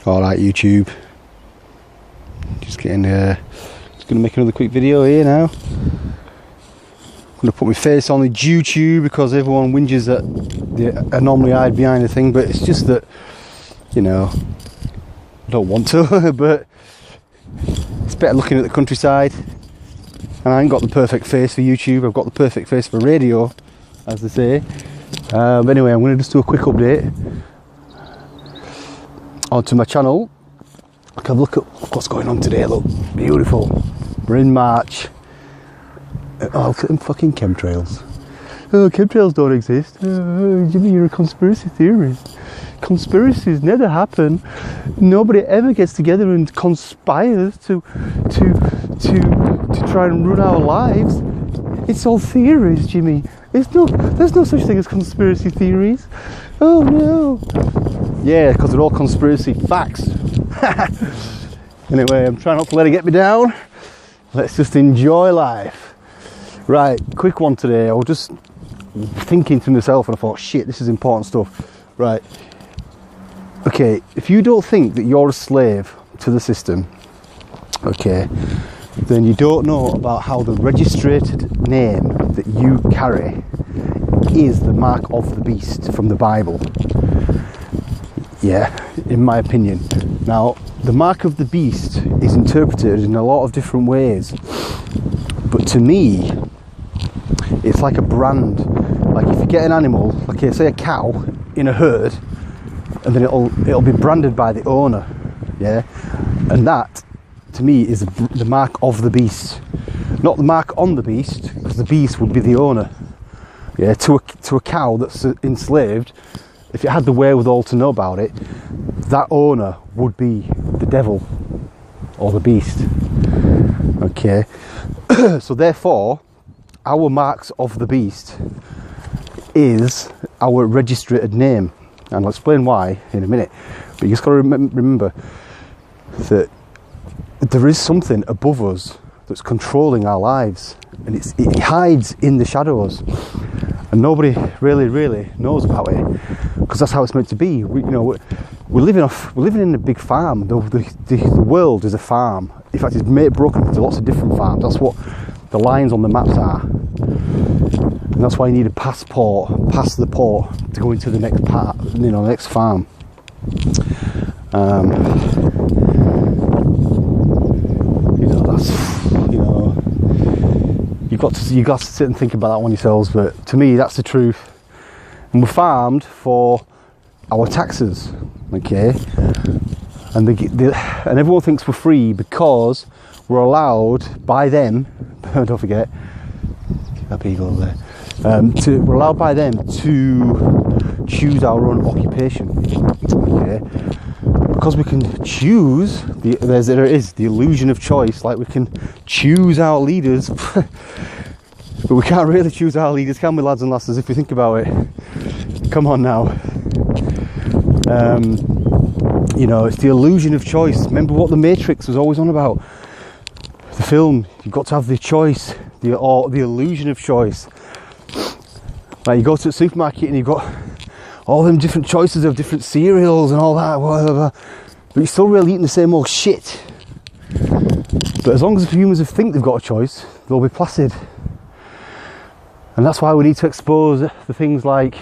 Alright YouTube, just gonna make another quick video here now. I'm gonna put my face on the YouTube because everyone whinges that I normally hide behind the thing, but it's just that, you know, I don't want to, but it's better looking at the countryside. And I ain't got the perfect face for YouTube, I've got the perfect face for radio, as they say. But anyway, I'm gonna just do a quick update onto my channel. Have a look at what's going on today. Look, beautiful. We're in March. Oh, look at them fucking chemtrails. Oh, chemtrails don't exist. Oh, Jimmy, you're a conspiracy theorist. Conspiracies never happen. Nobody ever gets together and conspires to try and run our lives. It's all theories, Jimmy. There's no such thing as conspiracy theories. Oh no. Yeah, because they're all conspiracy facts. Anyway, I'm trying not to let it get me down. Let's just enjoy life. Right, quick one today. I was just thinking to myself and I thought, shit, this is important stuff. Right. Okay, if you don't think that you're a slave to the system, okay, then you don't know about how the registered name that you carry is the mark of the beast from the Bible. Yeah, in my opinion. Now, the mark of the beast is interpreted in a lot of different ways, but to me, it's like a brand. Like if you get an animal, like say a cow in a herd, and then it'll be branded by the owner, yeah, and that to me is the mark of the beast, not the mark on the beast, because the beast would be the owner. Yeah, to a cow that's enslaved, if it had the wherewithal to know about it, that owner would be the devil or the beast. Okay, so therefore, our marks of the beast is our registered name, and I'll explain why in a minute. But you just got to remember that there is something above us that's controlling our lives, and it hides in the shadows. And nobody really knows about it, because that's how it's meant to be. We're living in a big farm. The world is a farm. In fact, it's broken into lots of different farms. That's what the lines on the maps are, and that's why you need a passport past the port to go into the next part, the next farm. You've got to sit and think about that one yourselves, but to me that's the truth. And we're farmed for our taxes, okay? And and everyone thinks we're free because we're allowed by them, don't forget that beagle over there, we're allowed by them to choose our own occupation, okay? Because we can choose, there is the illusion of choice, like we can choose our leaders, but we can't really choose our leaders, can we, lads and lasses, if we think about it? Come on now. It's the illusion of choice. Remember what the Matrix was always on about? The film, you've got to have the choice, the illusion of choice. Like you go to the supermarket and you've got all them different choices of different cereals and all that, whatever, but you're still really eating the same old shit. But as long as humans think they've got a choice, they'll be placid. And that's why we need to expose the things like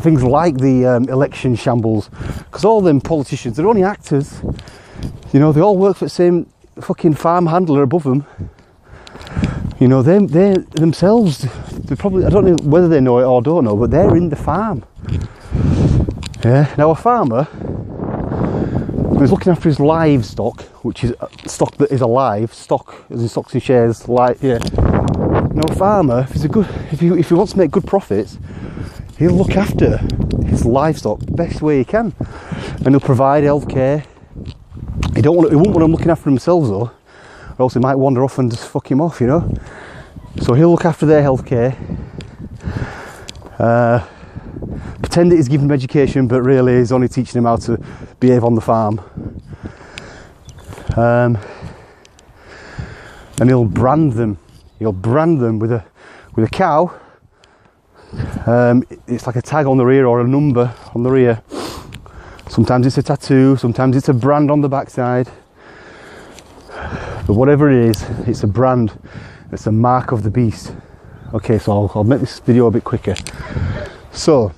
the election shambles, because all them politicians, they're only actors. They all work for the same fucking farm handler above them. They themselves, they probably, I don't know whether they know it or don't know, but they're in the farm. Yeah. Now a farmer who's looking after his livestock, which is stock that is alive, stock as in stocks and shares, yeah. Now a farmer, if he wants to make good profits, he'll look after his livestock the best way he can, and he'll provide healthcare. He won't want them looking after themselves though, or else he might wander off and just fuck him off, So he'll look after their healthcare. Pretend that he's giving them education, but really he's only teaching them how to behave on the farm. And he'll brand them. He'll brand them with a cow. It's like a tag on the rear or a number on the rear. Sometimes it's a tattoo, sometimes it's a brand on the backside. But whatever it is, it's a brand. It's a mark of the beast. Okay, so I'll make this video a bit quicker. So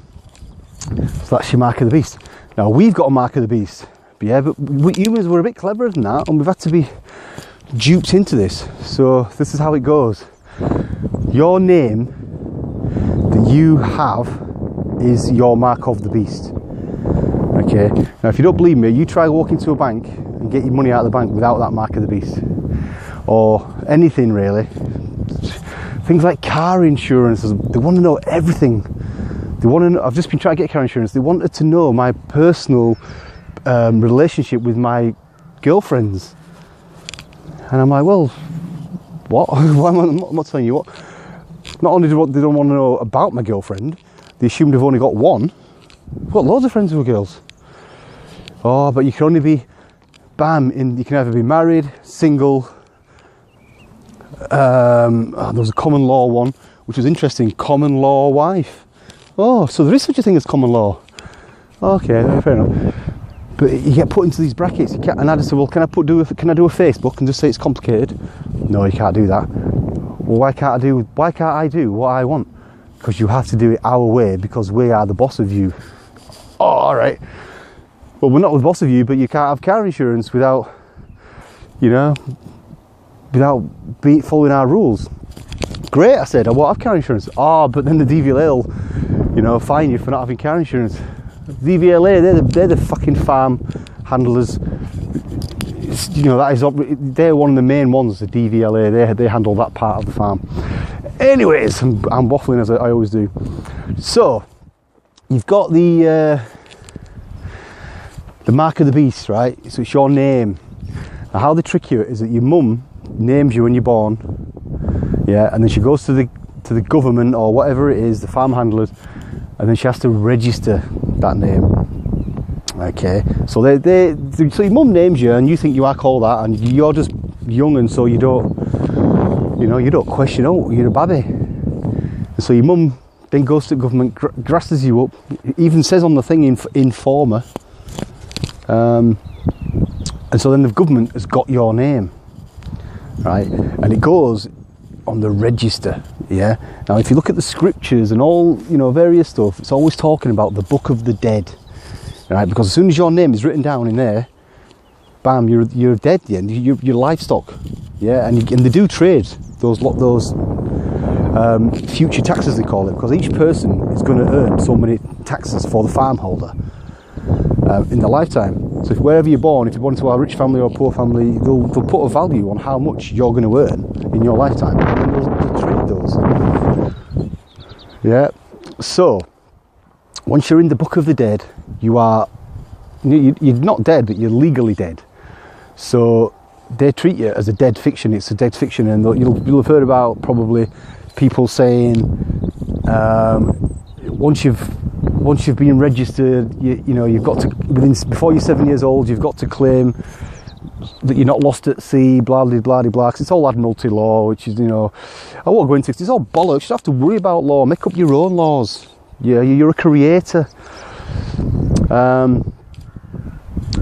that's your mark of the beast. Now we've got a mark of the beast. But yeah, but humans were a bit cleverer than that, and we've had to be duped into this. So this is how it goes. Your name that you have is your mark of the beast. Okay, now if you don't believe me, you try walking to a bank and get your money out of the bank without that mark of the beast, or anything really. Things like car insurance, they want to know everything. They want to know, I've just been trying to get car insurance. They wanted to know my personal relationship with my girlfriends, and I'm like, well, what? Why am I'm not telling you what. Not only do they don't want to know about my girlfriend, they assume they've only got one. I've got loads of friends who are girls. Oh, but you can only be, bam, you can either be married, single. There was a common law one, which was interesting. Common law wife. Oh, so there is such a thing as common law. Okay, fair enough. But you get put into these brackets. You can't, and I just said, well, can I do a Facebook and just say it's complicated? No, you can't do that. Well, why can't I do what I want? Because you have to do it our way, because we are the boss of you. Oh, all right. Well, we're not the boss of you, but you can't have car insurance without, without following our rules. Great, I said, I won't have car insurance. Oh, but then the DVLA will, fine you for not having car insurance. DVLA, they're the fucking farm handlers. They're one of the main ones, the DVLA. They handle that part of the farm. Anyways, I'm waffling as I always do. So, you've got the mark of the beast, right? So it's your name. Now, how they trick you is that your mum names you when you're born, yeah, and then she goes to the government or whatever it is, the farm handlers, and then she has to register that name. Okay, so so your mum names you, and you think you are called that, and you're just young, and so you don't question. Oh, you're a babby. And so your mum then goes to government, grasses you up. It even says on the thing informer. And so then the government has got your name, right? And it goes on the register. Yeah. Now, if you look at the scriptures and all, various stuff, it's always talking about the book of the dead, right? Because as soon as your name is written down in there, bam, you're dead. Yeah, you're livestock. Yeah, and they do trade those future taxes, they call it, because each person is going to earn so many taxes for the farm holder in their lifetime. So if wherever you're born, if you're born into a rich family or a poor family, they'll put a value on how much you're going to earn in your lifetime, and they'll trade those. Yeah. So once you're in the book of the dead, you're not dead, but you're legally dead. So they treat you as a dead fiction. It's a dead fiction, and you'll have heard about probably people saying once you've been registered, you've got to before you're 7 years old, you've got to claim that you're not lost at sea, blah blah blah blah. Because it's all Admiralty law, which is I won't go into it. It's all bollocks. You don't have to worry about law. Make up your own laws. Yeah, you're a creator.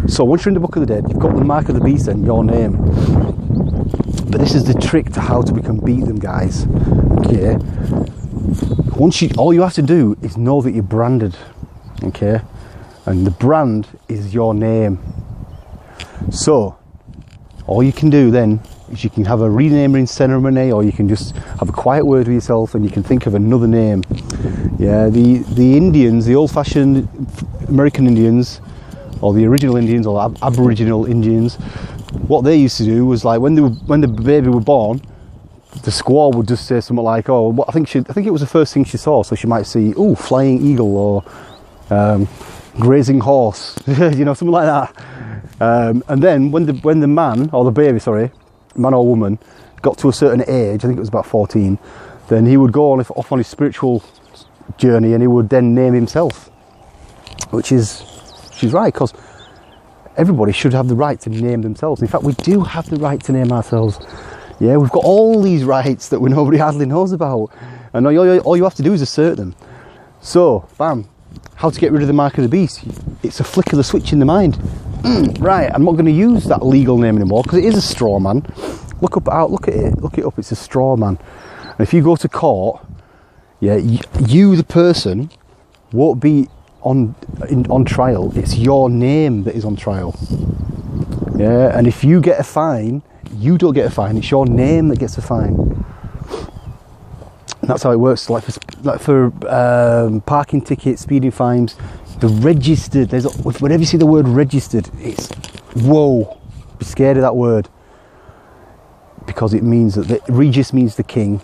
So once you're in the book of the dead, you've got the mark of the beast and your name. But this is the trick to how we can beat them, guys. Okay. All you have to do is know that you're branded. Okay. And the brand is your name. So all you can do then is you can have a renaming ceremony, or you can just have a quiet word with yourself, and you can think of another name. Yeah. The Indians, the old-fashioned American Indians, or the original Indians, or Aboriginal Indians, what they used to do was, like, when the baby were born, the squaw would just say something like, I think it was the first thing she saw, so she might see, flying eagle, or grazing horse, something like that. And then when the man, or the baby, man or woman, got to a certain age, I think it was about 14, then he would go off on his spiritual journey, and he would then name himself, she's right, because everybody should have the right to name themselves. In fact, we do have the right to name ourselves. Yeah, we've got all these rights that nobody hardly knows about, and all you have to do is assert them. So, bam, how to get rid of the mark of the beast. It's a flick of the switch in the mind. Right, I'm not going to use that legal name anymore because it is a straw man. Look up, look at it, look it up. It's a straw man. And if you go to court, yeah, you the person won't be on trial. It's your name that is on trial. Yeah, and if you get a fine, you don't get a fine. It's your name that gets a fine. And that's how it works. Like for parking tickets, speeding fines, the registered. Whenever you see the word registered, it's whoa. Be scared of that word because it means that the Regis means the king,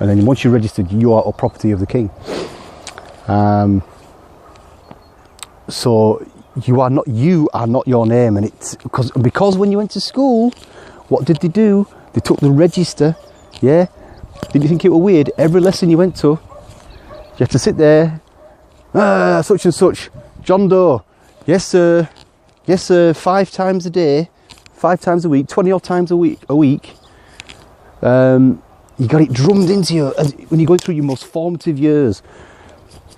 and then once you're registered, you are a property of the king. So you are not your name, and it's because when you went to school, what did they do? They took the register. Yeah. Did you think it was weird? Every lesson you went to, you had to sit there, such and such, John Doe, yes sir, 5 times a day, 5 times a week, 20 odd times a week. You got it drummed into you when you're going through your most formative years.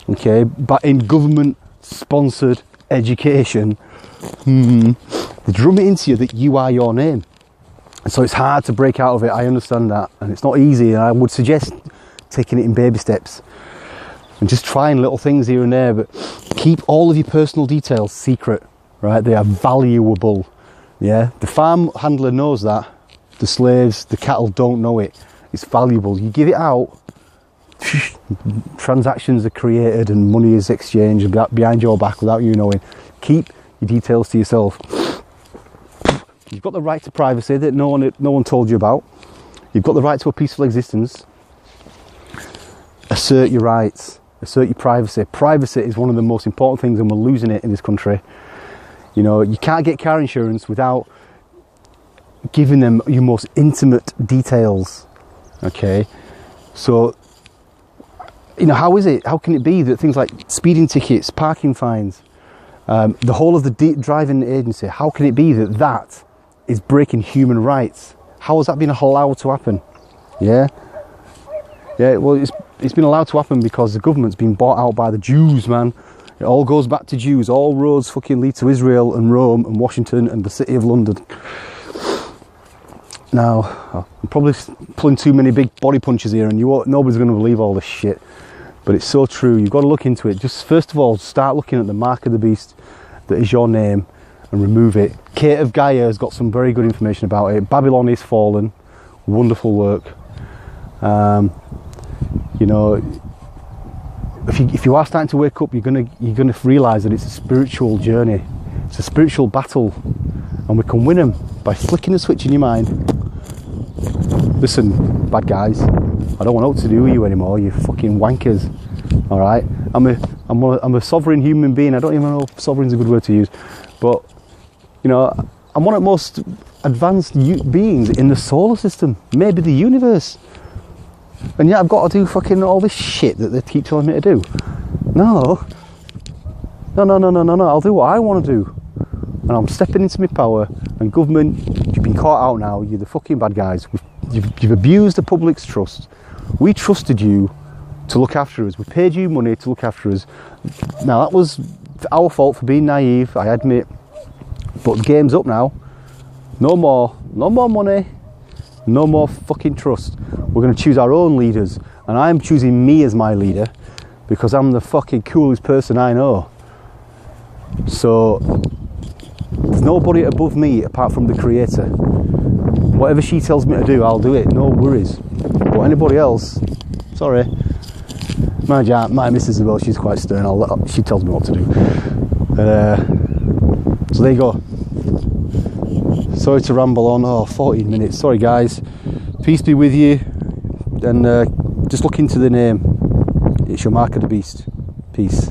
Okay, but in government-sponsored education, they drum it into you that you are your name. So it's hard to break out of it, I understand that, and it's not easy, and I would suggest taking it in baby steps and just trying little things here and there, but keep all of your personal details secret, right? They are valuable. Yeah, the farm handler knows that, the slaves, the cattle don't know it. It's valuable. You give it out, transactions are created and money is exchanged behind your back without you knowing. Keep your details to yourself. You've got the right to privacy that no one told you about. You've got the right to a peaceful existence. Assert your rights. Assert your privacy. Privacy is one of the most important things, and we're losing it in this country. You know, you can't get car insurance without giving them your most intimate details. Okay, so you know, how can it be that things like speeding tickets, parking fines, the whole of the driving agency, how can it be that is breaking human rights? How has that been allowed to happen? Yeah, well, it's been allowed to happen because the government's been bought out by the Jews, man. It all goes back to Jews. All roads fucking lead to Israel and Rome and Washington and the city of London. Now, I'm probably pulling too many big body punches here, and nobody's going to believe all this shit, but it's so true. You've got to look into it. Just first of all, start looking at the mark of the beast that is your name and remove it. Kate of Gaia has got some very good information about it. Babylon is Fallen, wonderful work. You know, if you are starting to wake up, you're gonna realise that it's a spiritual journey. It's a spiritual battle, and we can win them by flicking the switch in your mind. Listen, bad guys, I don't want what to do with you anymore. You fucking wankers. All right, I'm a sovereign human being. I don't even know if sovereign's a good word to use, but you know, I'm one of the most advanced beings in the solar system, maybe the universe. And yet I've got to do fucking all this shit that they keep telling me to do. No. I'll do what I want to do. And I'm stepping into my power. And government, you've been caught out now. You're the fucking bad guys. You've abused the public's trust. We trusted you to look after us. We paid you money to look after us. Now that was our fault for being naive, I admit. But the game's up now. No more money. No more fucking trust. We're going to choose our own leaders, and I'm choosing me as my leader because I'm the fucking coolest person I know. So there's nobody above me apart from the Creator. Whatever she tells me to do, I'll do it, no worries. But anybody else, sorry. My missus as well, she's quite stern. She tells me what to do. So there you go. Sorry to ramble on. 14 minutes. Sorry guys. Peace be with you. And just look into the name. It's your mark of the beast. Peace.